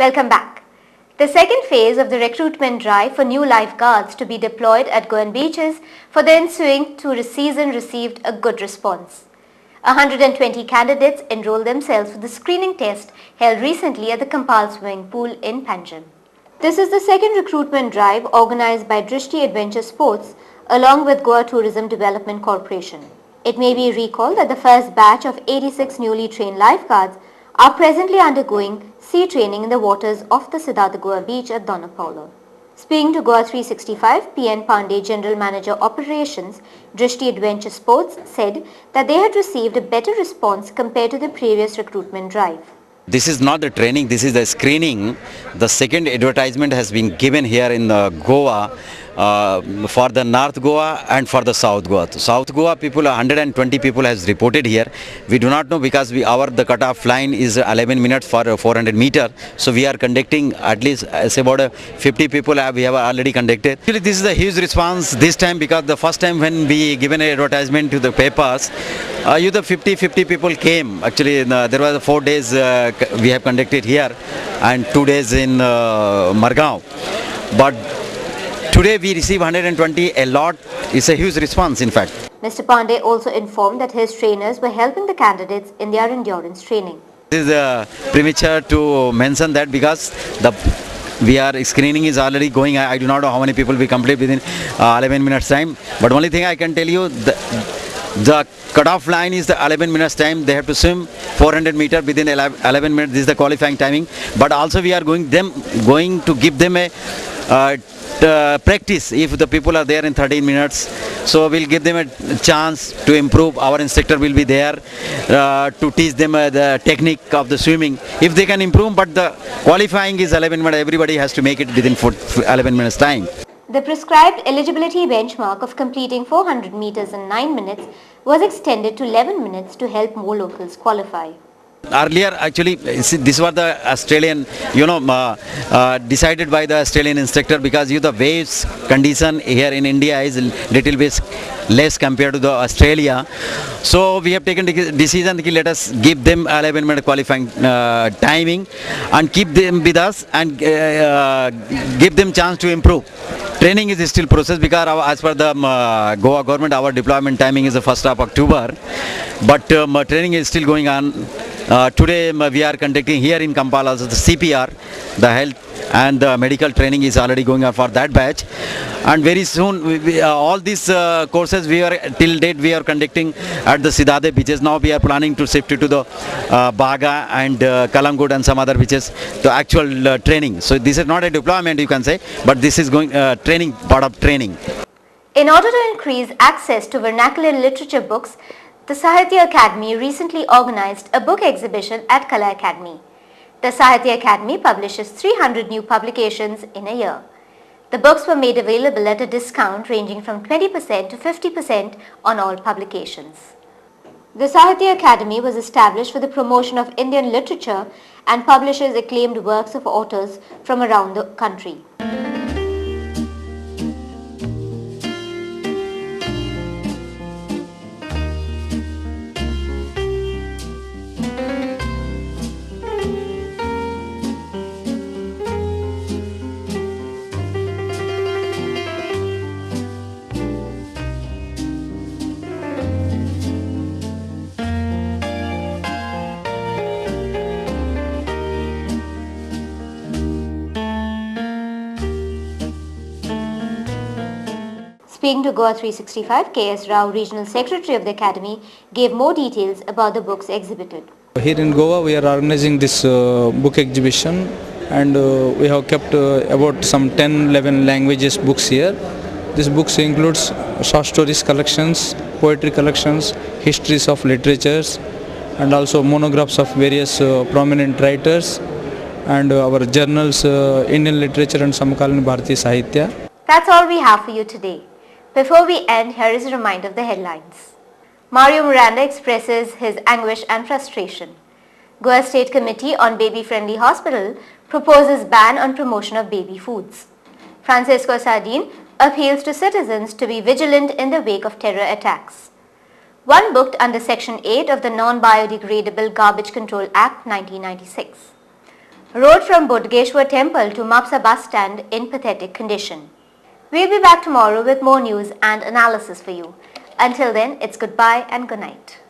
Welcome back. The second phase of the recruitment drive for new lifeguards to be deployed at Goan beaches for the ensuing tourist season received a good response. 120 candidates enrolled themselves for the screening test held recently at the Kampal swimming pool in Panjim. This is the second recruitment drive organized by Drishti Adventure Sports along with Goa Tourism Development Corporation. It may be recalled that the first batch of 86 newly trained lifeguards are presently undergoing sea training in the waters of the Siddhartha Goa beach at Donapaulo. Speaking to Goa 365, P.N. Pandey, General Manager Operations, Drishti Adventure Sports, said that they had received a better response compared to the previous recruitment drive. This is not the training, this is the screening. The second advertisement has been given here in Goa for the North Goa and for the South Goa. South Goa people, 120 people has reported here. We do not know because the cutoff line is 11 minutes for 400 meter. So we are conducting at least about 50 people we have already conducted. Actually, this is a huge response this time because the first time when we given an advertisement to the papers, the 50 people came. Actually, there was 4 days we have conducted here and 2 days in Margao. But today we receive 120, a lot. It's a huge response in fact. Mr. Pandey also informed that his trainers were helping the candidates in their endurance training. This is premature to mention that because screening is already going. I do not know how many people we complete within 11 minutes time. But only thing I can tell you, the cutoff line is the 11 minutes time. They have to swim 400 meters within 11 minutes. This is the qualifying timing. But also we are going to give them a practice if the people are there in 13 minutes. So we'll give them a chance to improve. Our instructor will be there to teach them the technique of the swimming. If they can improve, but the qualifying is 11 minutes. Everybody has to make it within 11 minutes time. The prescribed eligibility benchmark of completing 400 meters in 9 minutes was extended to 11 minutes to help more locals qualify. Earlier, actually, this was the Australian, decided by the Australian instructor because the waves condition here in India is little bit less compared to the Australia. So we have taken the decision that let us give them 11-minute qualifying timing and keep them with us and give them chance to improve. Training is still process because as per the Goa government, our deployment timing is the 1st of October. But training is still going on. Today we are conducting here in Kampala the CPR, the health and the medical training is already going on for that batch. And very soon all these courses till date we are conducting at the Siddhartha beaches. Now we are planning to shift it to the Baga and Kalamgud and some other beaches, the actual training. So this is not a deployment you can say, but this is going training, part of training. In order to increase access to vernacular literature books, the Sahitya Academy recently organized a book exhibition at Kala Academy. The Sahitya Academy publishes 300 new publications in a year. The books were made available at a discount ranging from 20% to 50% on all publications. The Sahitya Academy was established for the promotion of Indian literature and publishes acclaimed works of authors from around the country. Speaking to Goa 365, K.S. Rao, Regional Secretary of the Academy, gave more details about the books exhibited. Here in Goa we are organizing this book exhibition and we have kept about some 10-11 languages books here. This books includes short stories collections, poetry collections, histories of literatures and also monographs of various prominent writers and our journals, Indian literature and Samakaline Bharati Sahitya. That's all we have for you today. Before we end, here is a reminder of the headlines. Mario Miranda expresses his anguish and frustration. Goa State Committee on Baby-Friendly Hospital proposes ban on promotion of baby foods. Francisco Sardin appeals to citizens to be vigilant in the wake of terror attacks. One booked under Section 8 of the Non-Biodegradable Garbage Control Act 1996. Road from Bodhgeshwar Temple to Mapsa bus stand in pathetic condition. We'll be back tomorrow with more news and analysis for you. Until then, it's goodbye and good night.